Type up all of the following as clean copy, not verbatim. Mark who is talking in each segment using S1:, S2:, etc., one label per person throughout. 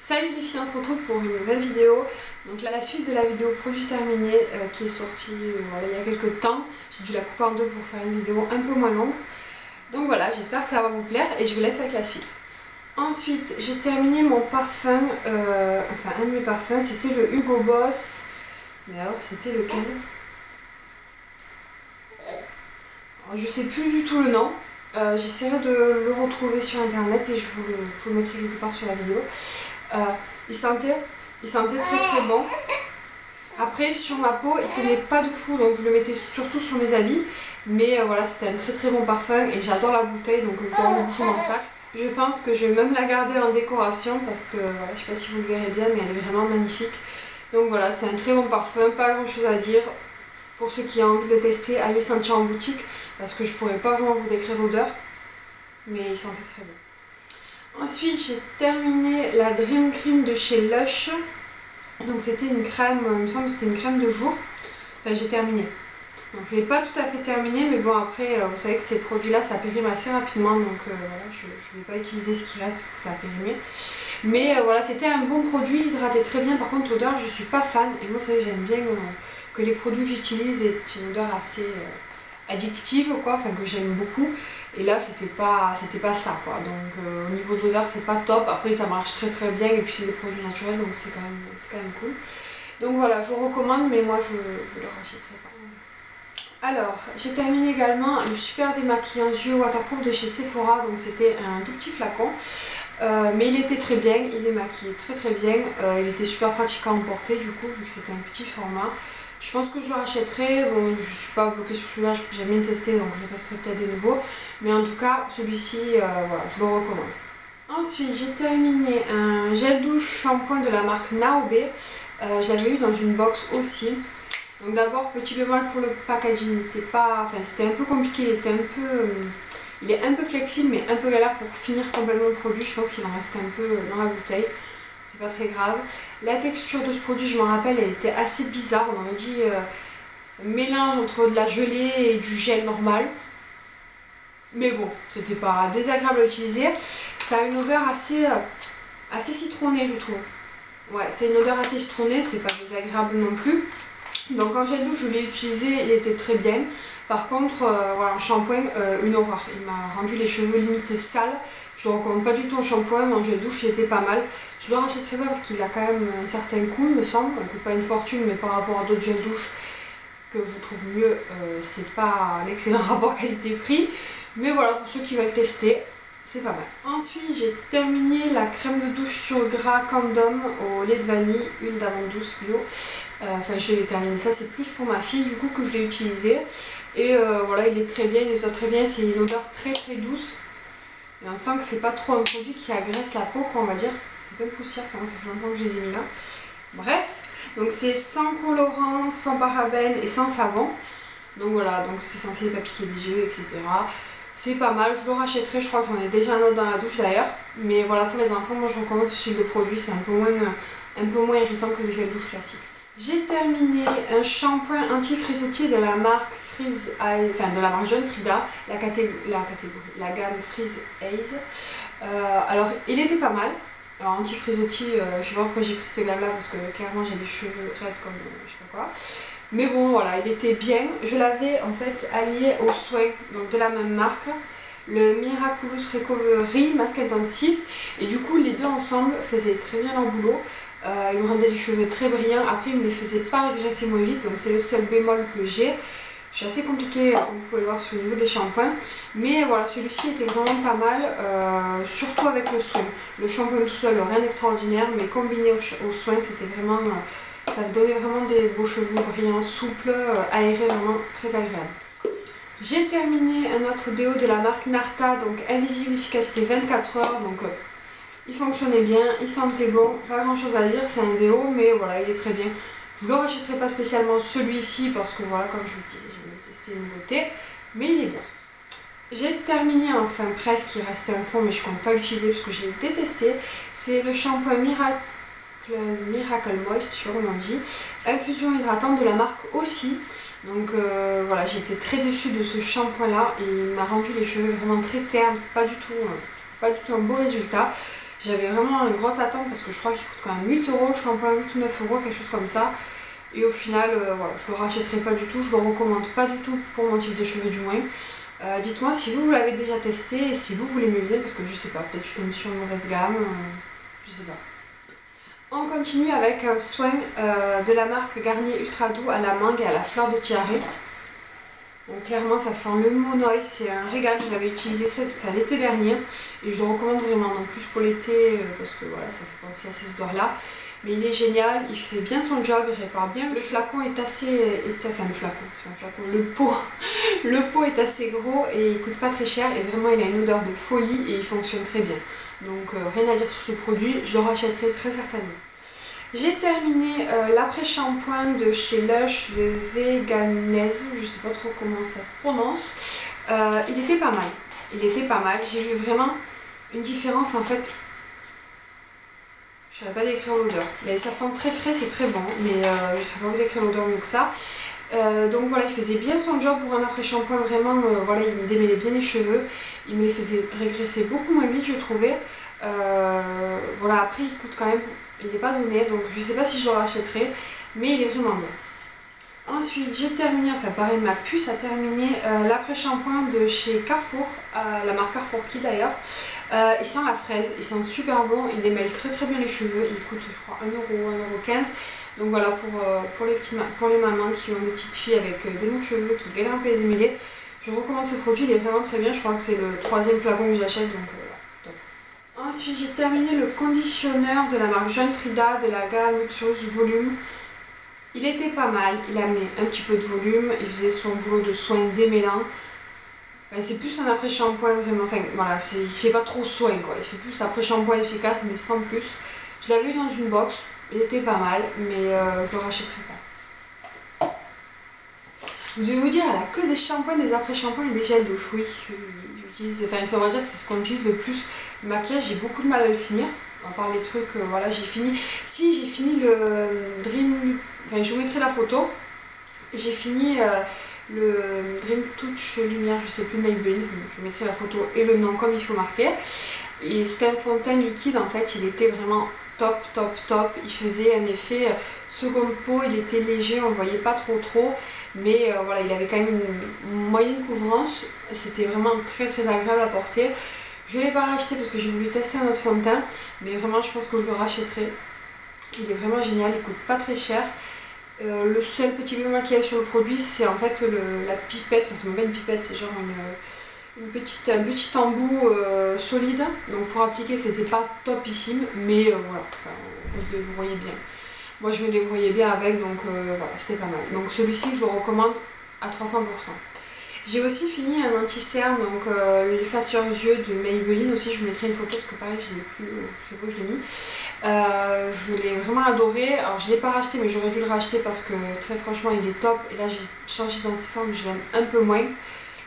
S1: Salut les filles, on se retrouve pour une nouvelle vidéo. Donc la suite de la vidéo produit terminé qui est sortie voilà, il y a quelques temps. J'ai dû la couper en deux pour faire une vidéo un peu moins longue. Donc voilà, j'espère que ça va vous plaire et je vous laisse avec la suite. Ensuite, j'ai terminé mon parfum, enfin un de mes parfums, c'était le Hugo Boss. Mais alors c'était lequel? Alors, je sais plus du tout le nom. J'essaierai de le retrouver sur internet et je vous le mettrai quelque part sur la vidéo. Il sentait très bon. Après sur ma peau il tenait pas de fou, donc je le mettais surtout sur mes habits. Mais voilà, c'était un très bon parfum et j'adore la bouteille, donc je dois le boucher dans le sac. Je pense que je vais même la garder en décoration parce que voilà, je sais pas si vous le verrez bien, mais elle est vraiment magnifique. Donc voilà, c'est un très bon parfum, pas grand chose à dire. Pour ceux qui ont envie de le tester, allez le sentir en boutique parce que je pourrais pas vraiment vous décrire l'odeur, mais il sentait très bon. Ensuite, j'ai terminé la Dream Cream de chez Lush. Donc c'était une crème, il me semble que c'était une crème de jour. Enfin, j'ai terminé. Donc je l'ai pas tout à fait terminé, mais bon après, vous savez que ces produits-là, ça périme assez rapidement. Donc voilà, je ne vais pas utiliser ce qui reste parce que ça a périmé. Mais voilà, c'était un bon produit, il hydratait très bien. Par contre, l'odeur, je suis pas fan. Et moi, vous savez, j'aime bien que les produits que j'utilise aient une odeur assez addictive, quoi, enfin que j'aime beaucoup. Et là c'était pas ça, quoi. Donc au niveau de l'odeur c'est pas top. Après ça marche très bien et puis c'est des produits naturels, donc c'est quand même cool. Donc voilà, je vous recommande, mais moi je le rachèterai pas. Alors j'ai terminé également le super démaquillant yeux waterproof de chez Sephora. Donc c'était un tout petit flacon, mais il était très bien, il démaquillait très bien. Il était super pratique à emporter du coup, vu que c'était un petit format. Je pense que je le rachèterai. Bon, je suis pas bloquée sur celui-là, j'aime bien le tester, donc je testerai peut-être des nouveaux. Mais en tout cas, celui-ci, voilà, je le recommande. Ensuite, j'ai terminé un gel douche shampoing de la marque Naobe. Je l'avais eu dans une box aussi. Donc d'abord, petit bémol pour le packaging, c'était un peu compliqué, il est un peu flexible, mais un peu galère pour finir complètement le produit. Je pense qu'il en restait un peu dans la bouteille. C'est pas très grave. La texture de ce produit, je me rappelle, elle était assez bizarre. On aurait dit mélange entre de la gelée et du gel normal. Mais bon, c'était pas désagréable à utiliser. Ça a une odeur assez citronnée, je trouve. Ouais, c'est une odeur assez citronnée, c'est pas désagréable non plus. Donc en gel douche, je l'ai utilisé, il était très bien. Par contre, voilà, en shampoing, une horreur. Il m'a rendu les cheveux limite sales. Je ne le recommande pas du tout en shampoing, mais en gel douche il était pas mal. Je le rachèterai pas parce qu'il a quand même un certain coût, me semble. Il ne coûte pas une fortune, mais par rapport à d'autres gel douche que je trouve mieux, c'est pas un excellent rapport qualité-prix. Mais voilà, pour ceux qui veulent tester, c'est pas mal. Ensuite, j'ai terminé la crème de douche sur gras Candom au lait de vanille, huile d'amande douce bio. Enfin, je l'ai terminé, ça c'est plus pour ma fille du coup que je l'ai utilisé. Et voilà, il est très bien, il sort très bien, c'est une odeur très douce. Et on sent que c'est pas trop un produit qui agresse la peau, quoi, on va dire. C'est pas une poussière, ça fait longtemps que je les ai mis là. Bref, donc c'est sans colorant, sans parabènes et sans savon. Donc voilà, donc c'est censé pas piquer les yeux, etc. C'est pas mal, je le rachèterai, je crois que j'en ai déjà un autre dans la douche d'ailleurs. Mais voilà, pour les enfants, moi je recommande ce style de produit, c'est un peu moins irritant que les gels douche classiques. J'ai terminé un shampoing anti-frisottier de la marque Freeze Eyes, enfin de la marque Jeune Frida, la gamme Freeze Eyes. Alors il était pas mal. Alors anti-frisottier, je sais pas pourquoi j'ai pris cette gamme là parce que clairement j'ai des cheveux raides comme je sais pas quoi. Mais bon voilà, il était bien. Je l'avais en fait allié au soin donc de la même marque, le Miraculous Recovery Masque Intensif. Et du coup les deux ensemble faisaient très bien leur boulot. Il me rendait les cheveux très brillants. Après il me les faisait pas régresser moins vite, donc c'est le seul bémol que j'ai. C'est assez compliqué comme vous pouvez le voir sur le niveau des shampoings. Mais voilà, celui-ci était vraiment pas mal, surtout avec le soin. Le shampoing tout seul, rien d'extraordinaire, mais combiné au soin, c'était vraiment, ça donnait vraiment des beaux cheveux brillants, souples, aérés, vraiment très agréable. J'ai terminé un autre déo de la marque Narta, donc invisible, efficacité 24 heures. Donc il fonctionnait bien, il sentait bon, pas grand chose à dire, c'est un déo, mais voilà, il est très bien. Je ne le rachèterai pas spécialement celui-ci parce que voilà, comme je vous disais, je vais tester une nouveauté, mais il est bien. J'ai terminé enfin presque, il restait un fond mais je ne compte pas l'utiliser parce que je l'ai détesté. C'est le shampoing Miracle Moist, je sais pas comment on dit, infusion hydratante de la marque aussi. Donc voilà, j'ai été très déçue de ce shampoing là et il m'a rendu les cheveux vraiment très ternes, pas du tout un beau résultat. J'avais vraiment une grosse attente parce que je crois qu'il coûte quand même 8 € le shampoing, 8 ou 9 €, quelque chose comme ça. Et au final, voilà, je le rachèterai pas du tout, je le recommande pas du tout pour mon type de cheveux du moins. Dites-moi si vous l'avez déjà testé et si vous voulez me le dire parce que je sais pas, peut-être que je tombe sur une mauvaise gamme, je sais pas. On continue avec un soin de la marque Garnier Ultra Doux à la mangue et à la fleur de tiare. Donc clairement ça sent le Monoi, c'est un régal, je l'avais utilisé l'été dernier et je le recommande vraiment, en plus pour l'été parce que voilà, ça fait penser à ces odeurs là. Mais il est génial, il fait bien son job, il répare bien. Le flacon est assez... enfin le flacon, c'est un flacon, le pot est assez gros et il coûte pas très cher et vraiment il a une odeur de folie et il fonctionne très bien. Donc rien à dire sur ce produit, je le rachèterai très certainement. J'ai terminé l'après-shampoing de chez Lush, le Veganese, je sais pas trop comment ça se prononce. Il était pas mal, j'ai vu vraiment une différence en fait. Je ne saurais pas décrire l'odeur, mais ça sent très frais, c'est très bon, mais je ne saurais pas vous décrire l'odeur mieux que ça. Donc voilà, il faisait bien son job pour un après-shampoing, vraiment, voilà, il me démêlait bien les cheveux, il me les faisait régresser beaucoup moins vite, je trouvais. Voilà, après il coûte quand même, il n'est pas donné, donc je ne sais pas si je le rachèterai, mais il est vraiment bien. Ensuite, j'ai terminé, enfin pareil, ma puce a terminé l'après-shampoing de chez Carrefour, la marque Carrefour Kid d'ailleurs. Il sent la fraise, il sent super bon, il démêle très très bien les cheveux, il coûte je crois 1 €, 1,15 €. Donc voilà, pour les mamans qui ont des petites filles avec des longs cheveux qui galèrent un peu à les démêler, je recommande ce produit, il est vraiment très bien, je crois que c'est le 3e flacon que j'achète, donc voilà, top. Ensuite j'ai terminé le conditionneur de la marque Jeune Frida de la gamme luxueuse Volume. Il était pas mal, il amenait un petit peu de volume, il faisait son boulot de soin démêlant. C'est plus un après-shampoing vraiment, enfin voilà, il fait pas trop soin quoi, il fait plus après-shampoing efficace mais sans plus. Je l'avais eu dans une box, il était pas mal, mais je le rachèterai pas. Vous devez vous dire, elle a que des shampoings, des après-shampoings et des gels douche, oui, j'utilise, enfin ça va dire que c'est ce qu'on utilise le plus. Le maquillage, j'ai beaucoup de mal à le finir, à part les trucs, voilà, j'ai fini, si j'ai fini le Dream, enfin je vous mettrai la photo, j'ai fini le Dream Touch Lumière, je sais plus, Maybelline, je mettrai la photo et le nom comme il faut marquer. Et c'était un fond de teint liquide en fait, il était vraiment top, il faisait un effet seconde peau, il était léger, on ne voyait pas trop, mais voilà, il avait quand même une moyenne couvrance, c'était vraiment très agréable à porter. Je ne l'ai pas racheté parce que j'ai voulu tester un autre fond de teint, mais vraiment je pense que je le rachèterai. Il est vraiment génial, il coûte pas très cher. Le seul petit bémol qu'il y a sur le produit, c'est en fait la pipette, enfin c'est même pas une pipette, c'est genre un petit embout solide. Donc pour appliquer, c'était pas topissime, mais voilà, enfin, on se débrouillait bien. Moi je me débrouillais bien avec, donc voilà, c'était pas mal. Donc celui-ci, je le recommande à 300%. J'ai aussi fini un anti-cerne, donc l'effaceur yeux de Maybelline aussi, je vous mettrai une photo parce que pareil je l'ai plus, je sais pas où je l'ai mis. Je l'ai vraiment adoré, alors je l'ai pas racheté mais j'aurais dû le racheter parce que très franchement il est top et là j'ai changé d'anti-cerne, je l'aime un peu moins,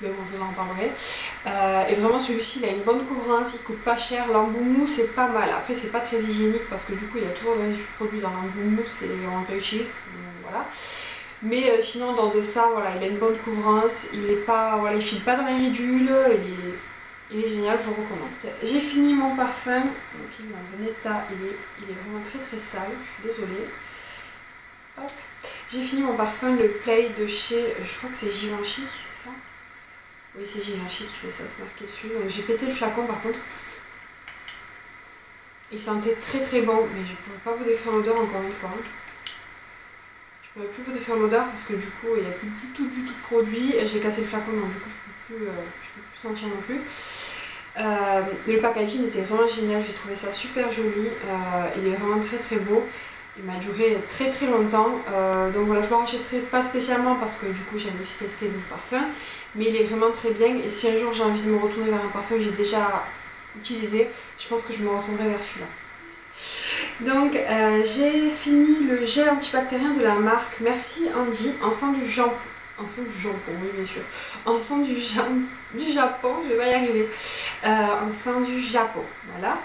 S1: mais bon je vous en parlerai. Et vraiment celui-ci il a une bonne couvrance, il coûte pas cher, l'embout mou c'est pas mal, après c'est pas très hygiénique parce que du coup il y a toujours des résidus de produits dans l'embout mou et on le réutilise, voilà. Mais sinon dans de ça, voilà, il a une bonne couvrance, il est pas, voilà, il file pas dans les ridules, il est génial, je vous recommande. J'ai fini mon parfum, donc il est dans un état, il est vraiment très sale, je suis désolée. Hop. J'ai fini mon parfum, le Play de chez, je crois que c'est Givenchy qui fait ça. Oui c'est Givenchy qui fait ça, c'est marqué dessus. Donc j'ai pété le flacon par contre. Il sentait très bon, mais je ne pourrais pas vous décrire l'odeur encore une fois. Je ne pourrais plus vous décrire l'odeur parce que du coup il n'y a plus du tout de produit. J'ai cassé le flacon donc du coup je peux plus sentir non plus. Le packaging était vraiment génial, j'ai trouvé ça super joli. Il est vraiment très beau. Il m'a duré très longtemps. Donc voilà, je le rachèterai pas spécialement parce que du coup j'aime aussi tester le parfum. Mais il est vraiment très bien et si un jour j'ai envie de me retourner vers un parfum que j'ai déjà utilisé, je pense que je me retournerai vers celui-là. Donc j'ai fini le gel antibactérien de la marque Merci Andy, encens du Japon, oui bien sûr, encens du Japon, je vais pas y arriver, encens du Japon, voilà.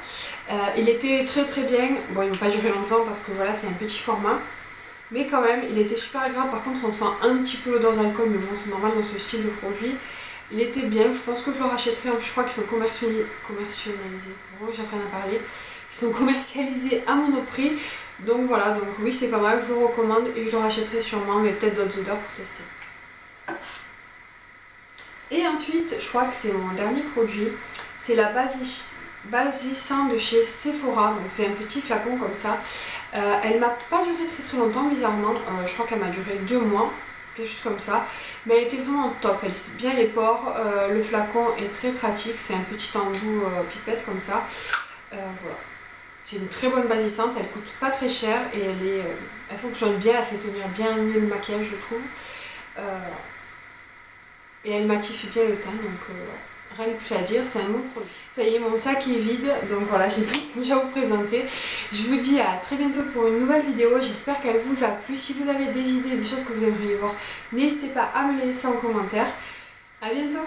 S1: Il était très bien, bon il m'a pas duré longtemps parce que voilà c'est un petit format, mais quand même il était super agréable. Par contre on sent un petit peu l'odeur d'alcool, mais bon c'est normal dans ce style de produit. Il était bien, je pense que je le rachèterai, je crois qu'ils sont commercialisés, faut vraiment que j'apprenne à parler. qui sont commercialisés à Monoprix. Donc voilà, donc oui c'est pas mal, je le recommande et je le rachèterai sûrement, mais peut-être d'autres odeurs pour tester. Et ensuite, je crois que c'est mon dernier produit, c'est la Basissan de chez Sephora, donc c'est un petit flacon comme ça. Elle m'a pas duré très longtemps bizarrement, je crois qu'elle m'a duré 2 mois, quelque chose comme ça, mais elle était vraiment top, elle lisse bien les pores, le flacon est très pratique, c'est un petit embout pipette comme ça, voilà. C'est une très bonne basissante, elle coûte pas très cher et elle fonctionne bien, elle fait tenir bien mieux le maquillage je trouve. Et elle matifie bien le teint, donc rien de plus à dire, c'est un bon produit. Ça y est, mon sac est vide, donc voilà, j'ai pu déjà vous présenter. Je vous dis à très bientôt pour une nouvelle vidéo, j'espère qu'elle vous a plu. Si vous avez des idées, des choses que vous aimeriez voir, n'hésitez pas à me les laisser en commentaire. À bientôt!